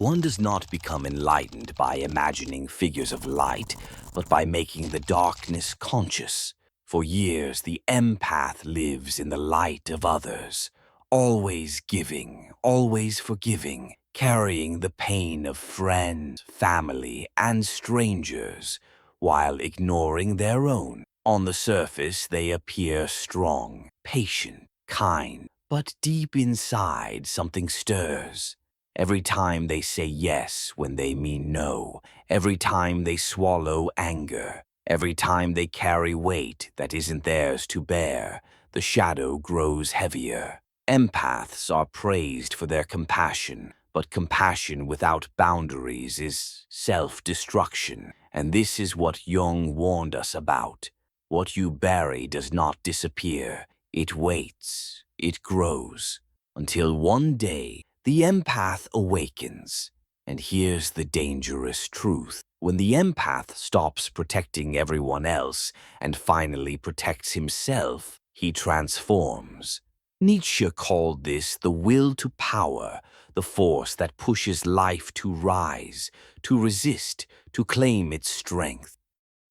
One does not become enlightened by imagining figures of light, but by making the darkness conscious. For years, the empath lives in the light of others, always giving, always forgiving, carrying the pain of friends, family, and strangers, while ignoring their own. On the surface, they appear strong, patient, kind, but deep inside, something stirs. Every time they say yes when they mean no, every time they swallow anger, every time they carry weight that isn't theirs to bear, the shadow grows heavier. Empaths are praised for their compassion, but compassion without boundaries is self-destruction, and this is what Jung warned us about. What you bury does not disappear. It waits, it grows, until one day the empath awakens. And here's the dangerous truth. When the empath stops protecting everyone else and finally protects himself, he transforms. Nietzsche called this the will to power, the force that pushes life to rise, to resist, to claim its strength.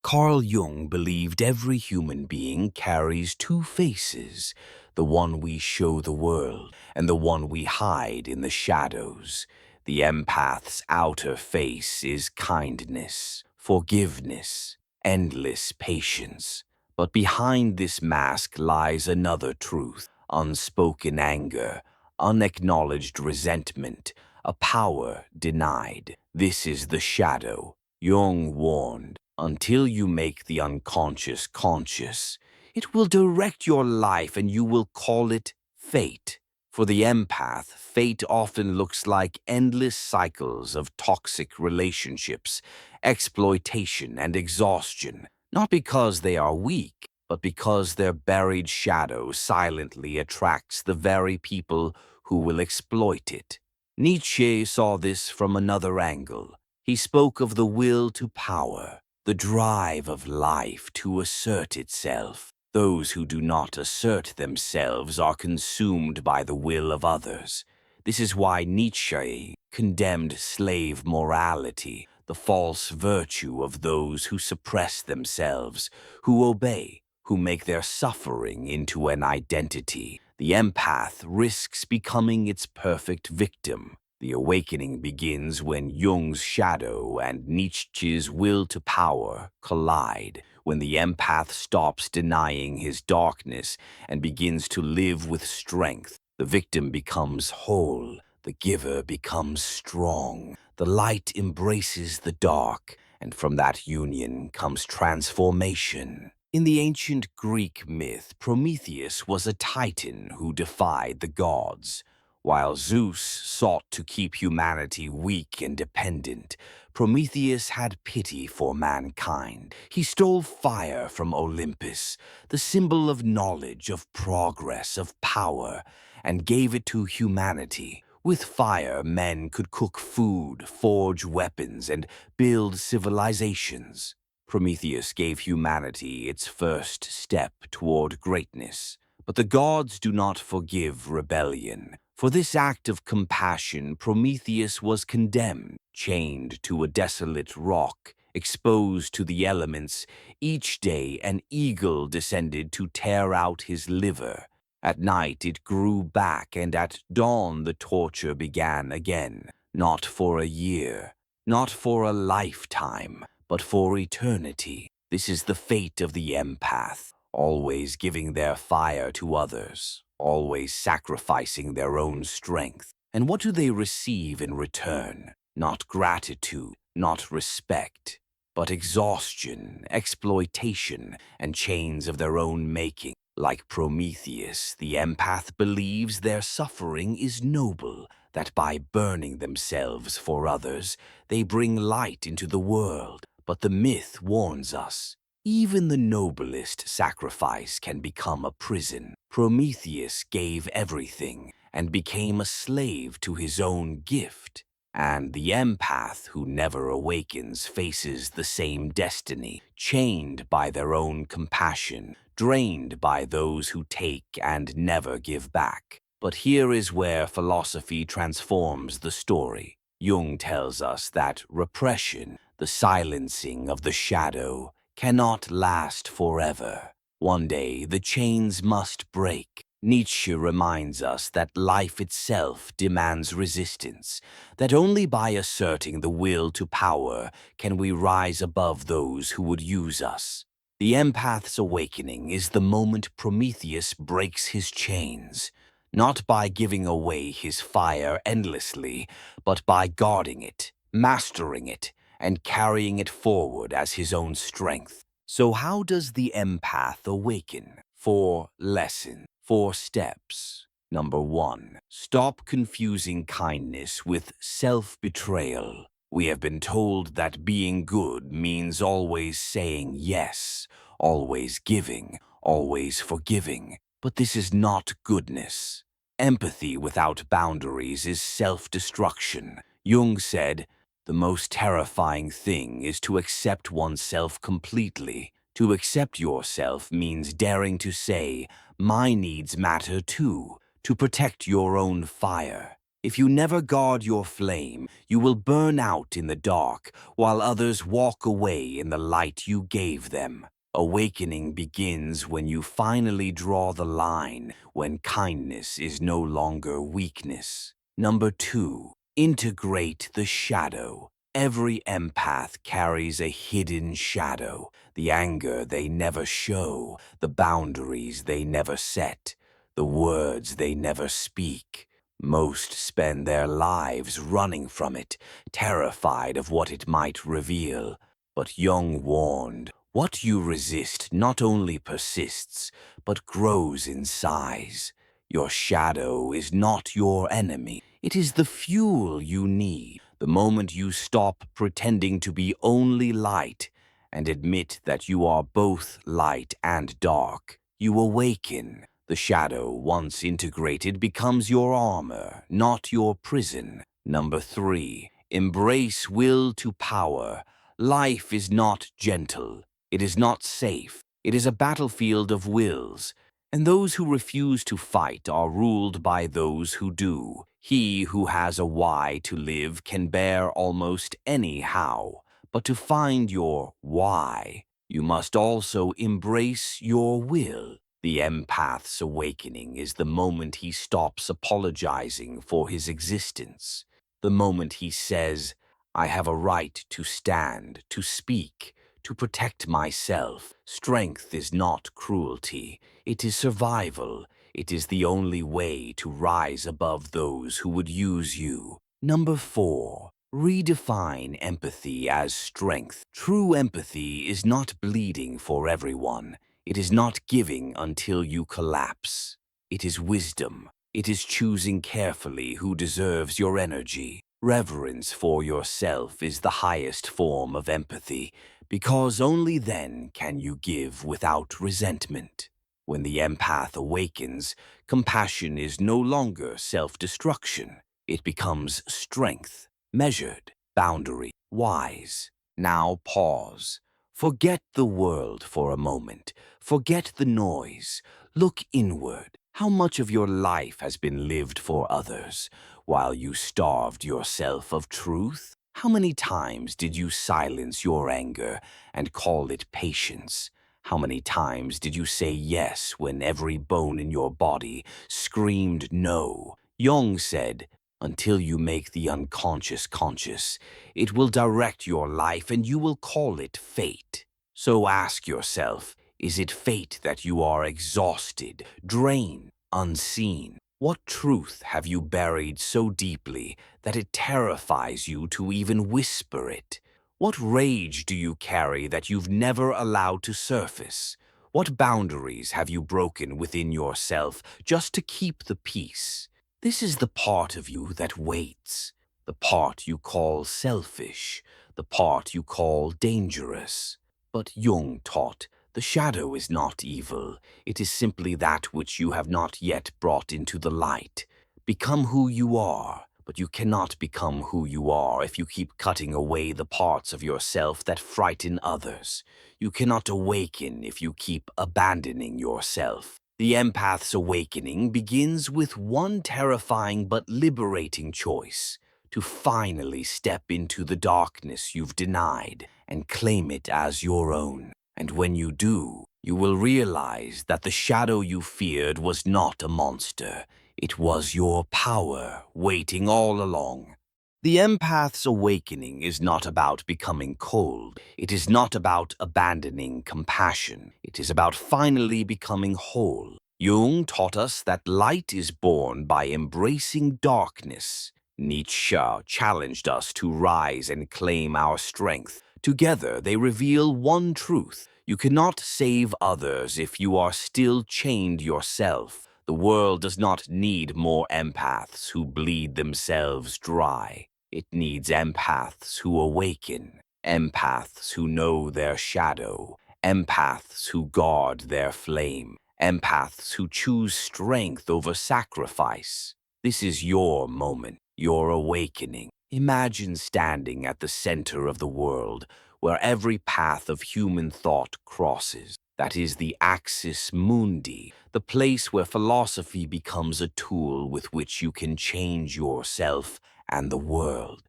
Carl Jung believed every human being carries two faces, the one we show the world and the one we hide in the shadows. The empath's outer face is kindness, forgiveness, endless patience. But behind this mask lies another truth, unspoken anger, unacknowledged resentment, a power denied. This is the shadow. Jung warned, until you make the unconscious conscious, it will direct your life and you will call it fate. For the empath, fate often looks like endless cycles of toxic relationships, exploitation, and exhaustion, not because they are weak, but because their buried shadow silently attracts the very people who will exploit it. Nietzsche saw this from another angle. He spoke of the will to power, the drive of life to assert itself. Those who do not assert themselves are consumed by the will of others. This is why Nietzsche condemned slave morality, the false virtue of those who suppress themselves, who obey, who make their suffering into an identity. The empath risks becoming its perfect victim. The awakening begins when Jung's shadow and Nietzsche's will to power collide, when the empath stops denying his darkness and begins to live with strength. The victim becomes whole, the giver becomes strong, the light embraces the dark, and from that union comes transformation. In the ancient Greek myth, Prometheus was a titan who defied the gods. While Zeus sought to keep humanity weak and dependent, Prometheus had pity for mankind. He stole fire from Olympus, the symbol of knowledge, of progress, of power, and gave it to humanity. With fire, men could cook food, forge weapons, and build civilizations. Prometheus gave humanity its first step toward greatness. But the gods do not forgive rebellion. For this act of compassion, Prometheus was condemned, chained to a desolate rock, exposed to the elements. Each day an eagle descended to tear out his liver. At night it grew back, and at dawn the torture began again. Not for a year, not for a lifetime, but for eternity. This is the fate of the empath, always giving their fire to others, always sacrificing their own strength. And what do they receive in return? Not gratitude, not respect, but exhaustion, exploitation, and chains of their own making. Like Prometheus, the empath believes their suffering is noble, that by burning themselves for others, they bring light into the world. But the myth warns us, even the noblest sacrifice can become a prison. Prometheus gave everything and became a slave to his own gift. And the empath who never awakens faces the same destiny, chained by their own compassion, drained by those who take and never give back. But here is where philosophy transforms the story. Jung tells us that repression, the silencing of the shadow, cannot last forever. One day, the chains must break. Nietzsche reminds us that life itself demands resistance, that only by asserting the will to power can we rise above those who would use us. The empath's awakening is the moment Prometheus breaks his chains, not by giving away his fire endlessly, but by guarding it, mastering it, and carrying it forward as his own strength. So how does the empath awaken? 4 lessons, 4 steps. Number 1, stop confusing kindness with self-betrayal. We have been told that being good means always saying yes, always giving, always forgiving. But this is not goodness. Empathy without boundaries is self-destruction. Jung said, "The most terrifying thing is to accept oneself completely. To accept yourself means daring to say, 'My needs matter too,' to protect your own fire. If you never guard your flame, you will burn out in the dark while others walk away in the light you gave them. Awakening begins when you finally draw the line, when kindness is no longer weakness. Number 2, integrate the shadow. Every empath carries a hidden shadow, the anger they never show, the boundaries they never set, the words they never speak. Most spend their lives running from it, terrified of what it might reveal. But Jung warned, what you resist not only persists, but grows in size. Your shadow is not your enemy. It is the fuel you need. The moment you stop pretending to be only light and admit that you are both light and dark, you awaken. The shadow, once integrated, becomes your armor, not your prison. Number 3, embrace will to power. Life is not gentle. It is not safe. It is a battlefield of wills, and those who refuse to fight are ruled by those who do. He who has a why to live can bear almost any how, but to find your why, you must also embrace your will. The empath's awakening is the moment he stops apologizing for his existence, the moment he says, "I have a right to stand, to speak, to protect myself." Strength is not cruelty, it is survival. It is the only way to rise above those who would use you. Number 4, redefine empathy as strength. True empathy is not bleeding for everyone. It is not giving until you collapse. It is wisdom. It is choosing carefully who deserves your energy. Reverence for yourself is the highest form of empathy, because only then can you give without resentment. When the empath awakens, compassion is no longer self-destruction. It becomes strength, measured, boundary, wise. Now pause. Forget the world for a moment. Forget the noise. Look inward. How much of your life has been lived for others, while you starved yourself of truth? How many times did you silence your anger and call it patience? How many times did you say yes when every bone in your body screamed no? Jung said, "Until you make the unconscious conscious, it will direct your life and you will call it fate." So ask yourself, is it fate that you are exhausted, drained, unseen? What truth have you buried so deeply that it terrifies you to even whisper it? What rage do you carry that you've never allowed to surface? What boundaries have you broken within yourself just to keep the peace? This is the part of you that waits, the part you call selfish, the part you call dangerous. But Jung taught, the shadow is not evil. It is simply that which you have not yet brought into the light. Become who you are, but you cannot become who you are if you keep cutting away the parts of yourself that frighten others. You cannot awaken if you keep abandoning yourself. The empath's awakening begins with one terrifying but liberating choice: to finally step into the darkness you've denied and claim it as your own. And when you do, you will realize that the shadow you feared was not a monster. It was your power waiting all along. The empath's awakening is not about becoming cold. It is not about abandoning compassion. It is about finally becoming whole. Jung taught us that light is born by embracing darkness. Nietzsche challenged us to rise and claim our strength. Together, they reveal one truth. You cannot save others if you are still chained yourself. The world does not need more empaths who bleed themselves dry. It needs empaths who awaken, empaths who know their shadow, empaths who guard their flame, empaths who choose strength over sacrifice. This is your moment, your awakening. Imagine standing at the center of the world, where every path of human thought crosses. That is the axis mundi, the place where philosophy becomes a tool with which you can change yourself and the world.